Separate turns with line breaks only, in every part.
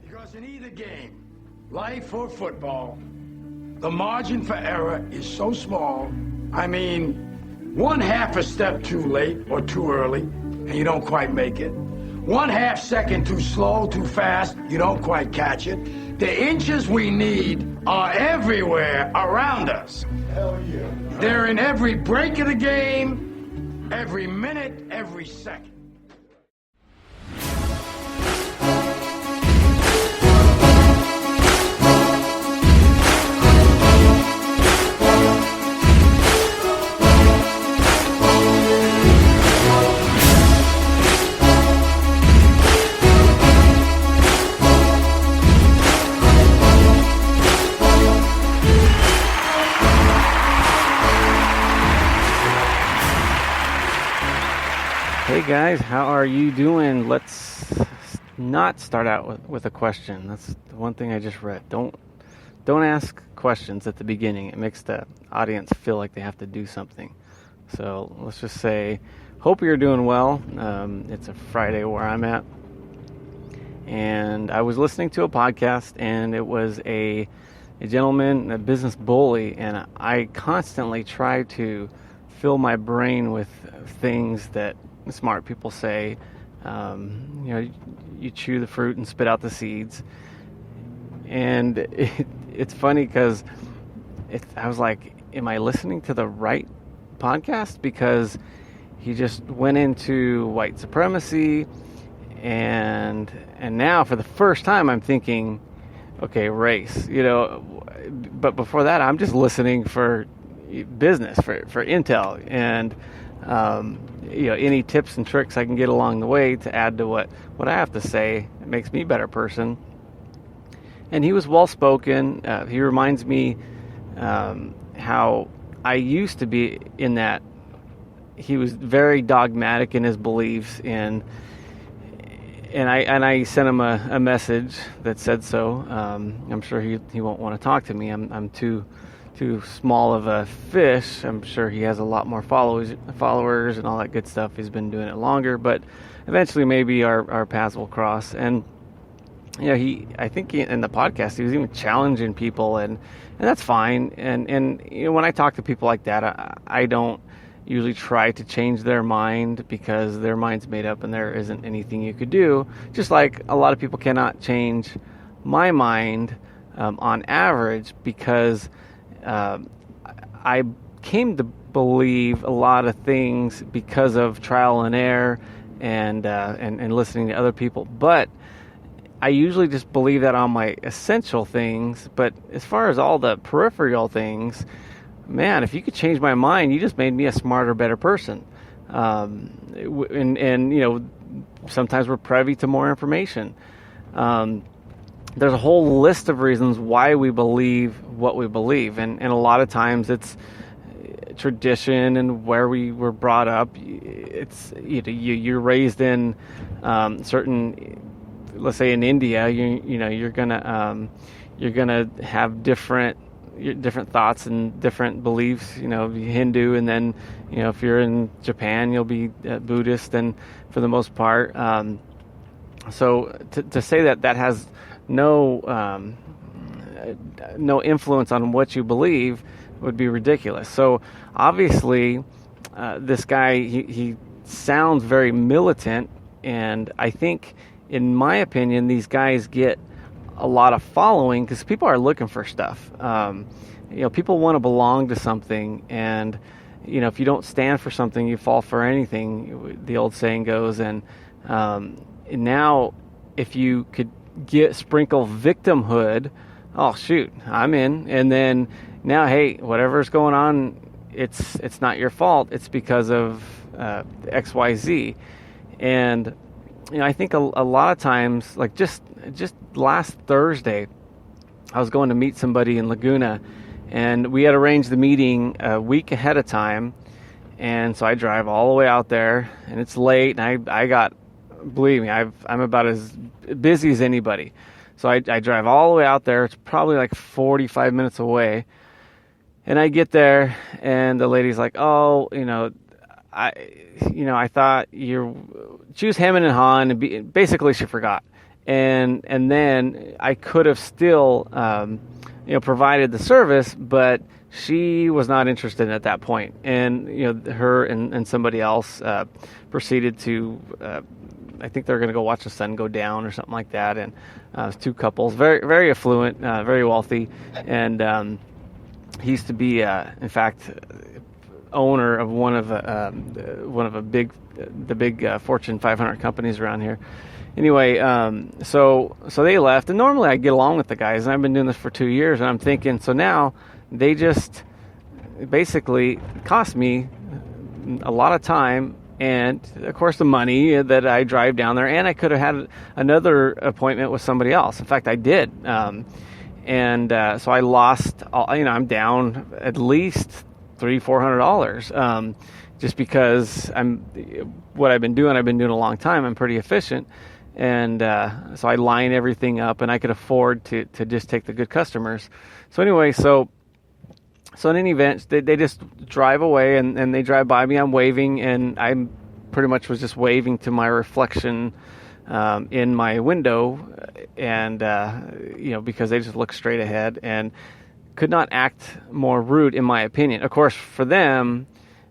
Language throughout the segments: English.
Because in either game, life or football, the margin for error is so small. I mean, one half a step too late or too early, and you don't quite make it. 1/2 second too slow, too fast, you don't quite catch it. The inches we need are everywhere around us.
Hell yeah.
They're in every break of the game, every minute, every second.
Hey guys, how are you doing? Let's not start out with a question. That's the one thing I just read. Don't ask questions at the beginning. It makes the audience feel like they have to do something. So let's just say, hope you're doing well. It's a Friday where I'm at. And I was listening to a podcast, and it was a gentleman, a business bully, and I constantly try to fill my brain with things that smart people say. You chew the fruit and spit out the seeds. And it's funny because I was like, am I listening to the right podcast? Because he just went into white supremacy, and now for the first time I'm thinking, okay, race, but before that I'm just listening for business, for intel, and any tips and tricks I can get along the way to add to what I have to say. It makes me a better person. And he was well spoken. He reminds me how I used to be in that. He was very dogmatic in his beliefs, and I sent him a message that said so. I'm sure he won't want to talk to me. I'm too small of a fish. I'm sure he has a lot more followers and all that good stuff. He's been doing it longer, but eventually maybe our paths will cross. And I think in the podcast he was even challenging people, and that's fine. And when I talk to people like that, I don't usually try to change their mind, because their mind's made up and there isn't anything you could do. Just like a lot of people cannot change my mind on average, because I came to believe a lot of things because of trial and error and listening to other people. But I usually just believe that on my essential things. But as far as all the peripheral things, man, if you could change my mind, you just made me a smarter, better person. Sometimes we're privy to more information. There's a whole list of reasons why we believe what we believe, and a lot of times it's tradition and where we were brought up. It's you're raised in certain, let's say in India, you're gonna have different thoughts and different beliefs. Hindu, and then if you're in Japan, you'll be Buddhist, and for the most part. So to say that has no influence on what you believe would be ridiculous. So obviously, this guy, he sounds very militant, and I think, in my opinion, these guys get a lot of following because people are looking for stuff. People want to belong to something, and if you don't stand for something, you fall for anything, the old saying goes. And now, if you could sprinkle victimhood, oh shoot, I'm in. And then now, hey, whatever's going on, it's not your fault. It's because of XYZ. And I think a lot of times, like just last Thursday, I was going to meet somebody in Laguna, and we had arranged the meeting a week ahead of time. And so I drive all the way out there, and it's late, and I got, believe me, I'm about as busy as anybody. So I drive all the way out there. It's probably like 45 minutes away. And I get there, and the lady's like, oh, I thought you choose Hammond and Han, and basically she forgot. and then I could have still provided the service, but she was not interested at that point, and her and somebody else proceeded to. I think they're going to go watch the sun go down or something like that, and it was two couples, very very affluent, very wealthy, and he used to be, in fact, owner of one of the big Fortune 500 companies around here. Anyway, so they left, and normally I get along with the guys, and I've been doing this for 2 years, and I'm thinking, so now they just basically cost me a lot of time and, of course, the money that I drive down there, and I could have had another appointment with somebody else. In fact, I did, and so I lost. I'm down at least $300-400, just because what I've been doing a long time. I'm pretty efficient. And so I line everything up, and I could afford to just take the good customers. So anyway, so in any event, they just drive away, and they drive by me. I'm waving, and I pretty much was just waving to my reflection in my window, and because they just look straight ahead and could not act more rude, in my opinion. Of course, for them,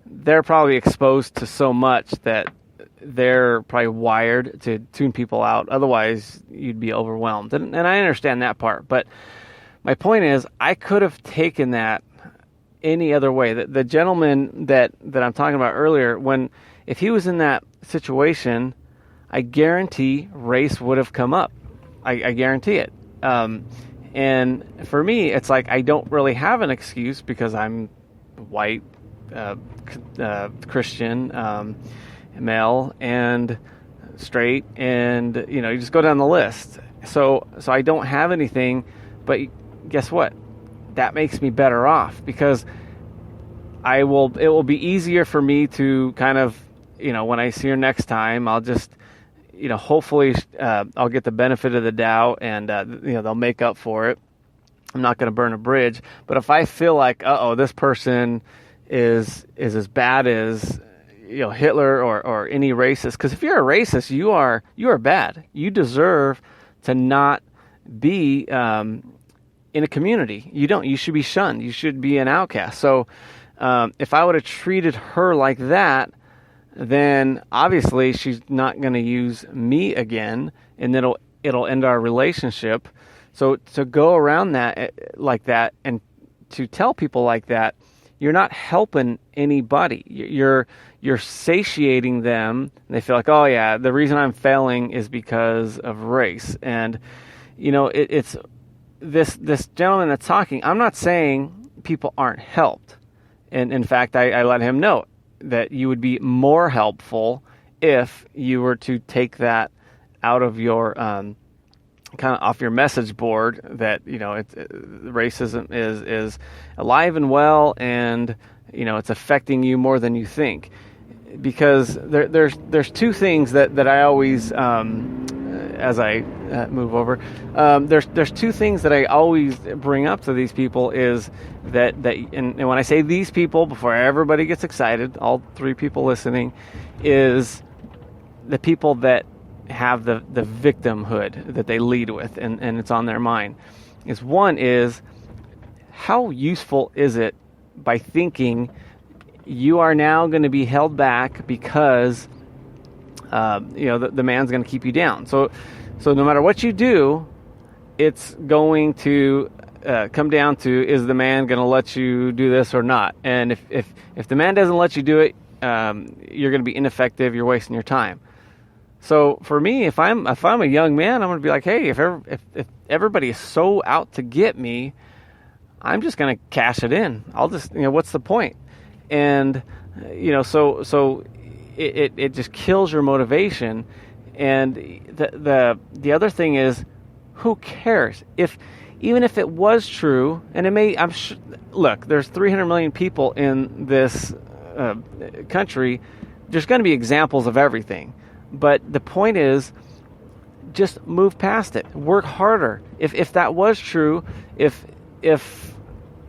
they're probably exposed to so much that they're probably wired to tune people out. Otherwise, you'd be overwhelmed. And I understand that part. But my point is, I could have taken that any other way. The gentleman that I'm talking about earlier, if he was in that situation, I guarantee race would have come up. I guarantee it. And for me, it's like I don't really have an excuse because I'm white, Christian, male, and straight, and you just go down the list. So I don't have anything, but guess what? That makes me better off, because it will be easier for me to kind of, when I see her next time, I'll just, hopefully I'll get the benefit of the doubt, and they'll make up for it. I'm not going to burn a bridge. But if I feel like, this person is as bad as Hitler or any racist, because if you're a racist, you are bad. You deserve to not be in a community. You should be shunned. You should be an outcast. So if I would have treated her like that, then obviously she's not going to use me again, and it'll end our relationship. So to go around that like that, and to tell people like that, you're not helping anybody. You're satiating them, and they feel like, oh yeah, the reason I'm failing is because of race. And it's this gentleman that's talking. I'm not saying people aren't helped, and in fact, I let him know that you would be more helpful if you were to take that out of your kind of off your message board, that racism is alive and well, and it's affecting you more than you think. Because there's two things that I always as I move over, there's two things that I always bring up to these people, is that and when I say these people, before everybody gets excited, all three people listening, is the people that have the victimhood that they lead with, and it's on their mind. One is, how useful is it by thinking you are now going to be held back because the man's going to keep you down. So no matter what you do, it's going to come down to, is the man going to let you do this or not? And if the man doesn't let you do it, you're going to be ineffective. You're wasting your time. So for me, if I'm a young man, I'm going to be like, hey, if everybody is so out to get me, I'm just going to cash it in. I'll just, what's the point? And so it just kills your motivation. And the other thing is, who cares? Even if it was true, and it may, look, there's 300 million people in this country. There's going to be examples of everything. But the point is, just move past it. Work harder. If that was true, if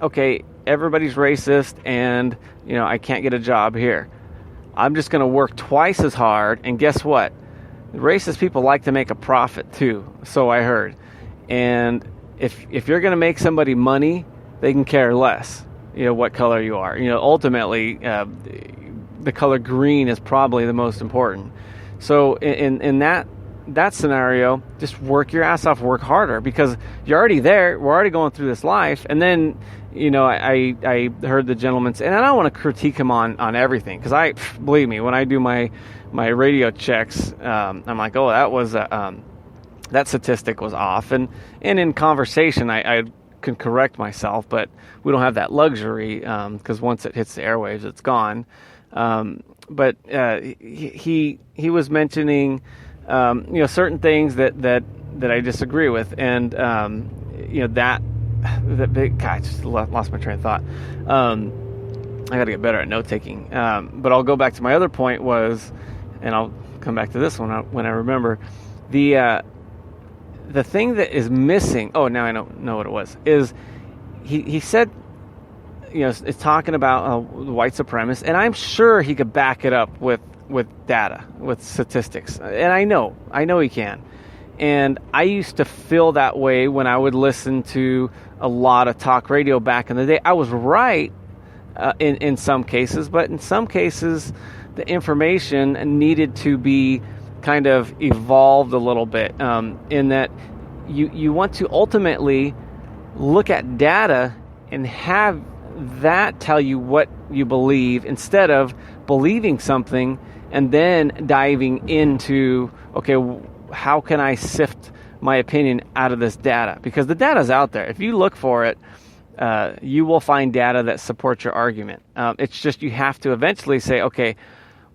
okay, everybody's racist and I can't get a job here, I'm just going to work twice as hard, and guess what? racist people like to make a profit too, so I heard. And if you're going to make somebody money, they can care less, what color you are. Ultimately, the color green is probably the most important. So in that scenario, just work your ass off, work harder, because you're already there. We're already going through this life. And then, I heard the gentleman say, and I don't want to critique him on everything, because believe me, when I do my radio checks, I'm like, oh, that was that statistic was off. And in conversation, I can correct myself, but we don't have that luxury, because once it hits the airwaves, it's gone. But he was mentioning, certain things that I disagree with, and that big. God, I just lost my train of thought. I got to get better at note taking. But I'll go back to my other point was, and I'll come back to this one when I remember, the thing that is missing. Oh, now I know what it was. Is he said, it's talking about white supremacists, and I'm sure he could back it up with data, with statistics, and I know he can. And I used to feel that way when I would listen to a lot of talk radio back in the day. I was right in some cases, but in some cases, the information needed to be kind of evolved a little bit, in that you want to ultimately look at data and have that tell you what you believe, instead of believing something and then diving into, okay, how can I sift my opinion out of this data? Because the data's out there. If you look for it, you will find data that supports your argument. It's just you have to eventually say, okay,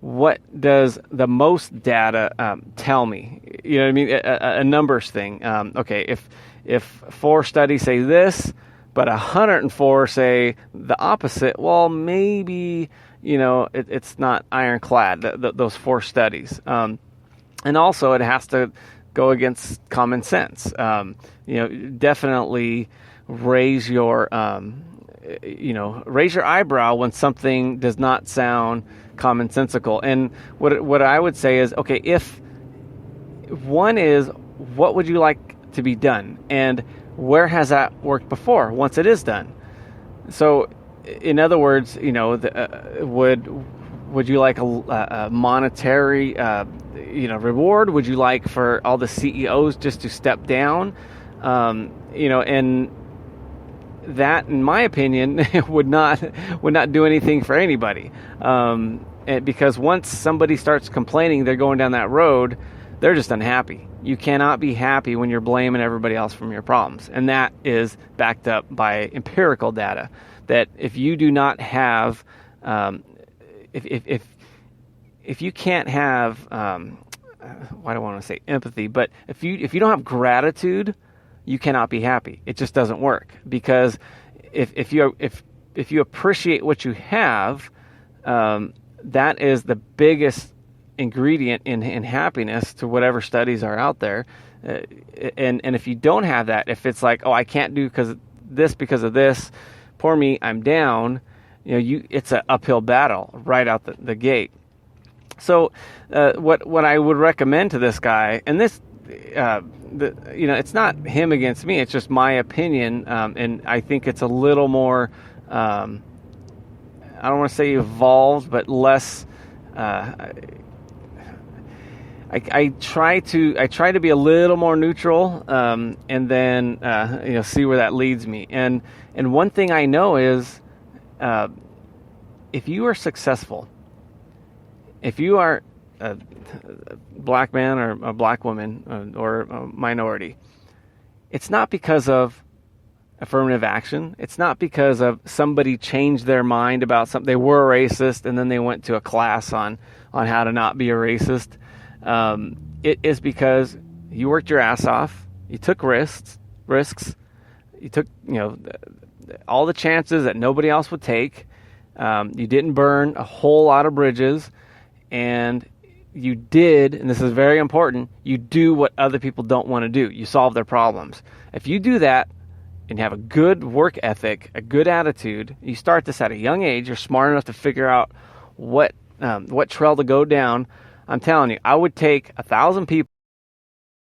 what does the most data tell me? You know what I mean? A numbers thing. Okay, if 4 studies say this, but 104 say the opposite, well, maybe, it's not ironclad, those 4 studies. And also it has to go against common sense. Definitely raise your eyebrow when something does not sound commonsensical. And what I would say is, okay, if one is, what would you like to be done? And where has that worked before once it is done? So, in other words, would you like a monetary, reward? Would you like for all the CEOs just to step down? And that, in my opinion, would not do anything for anybody. Because once somebody starts complaining, they're going down that road, they're just unhappy. You cannot be happy when you're blaming everybody else from your problems. And that is backed up by empirical data, that if you do not have, if you can't have, why do I want to say empathy, but if you don't have gratitude, you cannot be happy. It just doesn't work, because if you appreciate what you have, that is the biggest ingredient in happiness, to whatever studies are out there. And if you don't have that, if it's like, oh, I can't do because of this, poor me, I'm down, it's an uphill battle right out the gate. So what I would recommend to this guy, and this, it's not him against me, it's just my opinion, and I think it's a little more, I don't want to say evolved, but less, I try to be a little more neutral, and then see where that leads me. And one thing I know is, if you are successful, if you are a black man or a black woman or a minority, it's not because of affirmative action. It's not because of somebody changed their mind about something. They were a racist and then they went to a class on how to not be a racist. It is because you worked your ass off. You took risks. You took, all the chances that nobody else would take. You didn't burn a whole lot of bridges, and you did, and this is very important, you do what other people don't want to do. You solve their problems. If you do that and have a good work ethic, a good attitude, you start this at a young age, you're smart enough to figure out what trail to go down. I'm telling you, I would take 1,000 people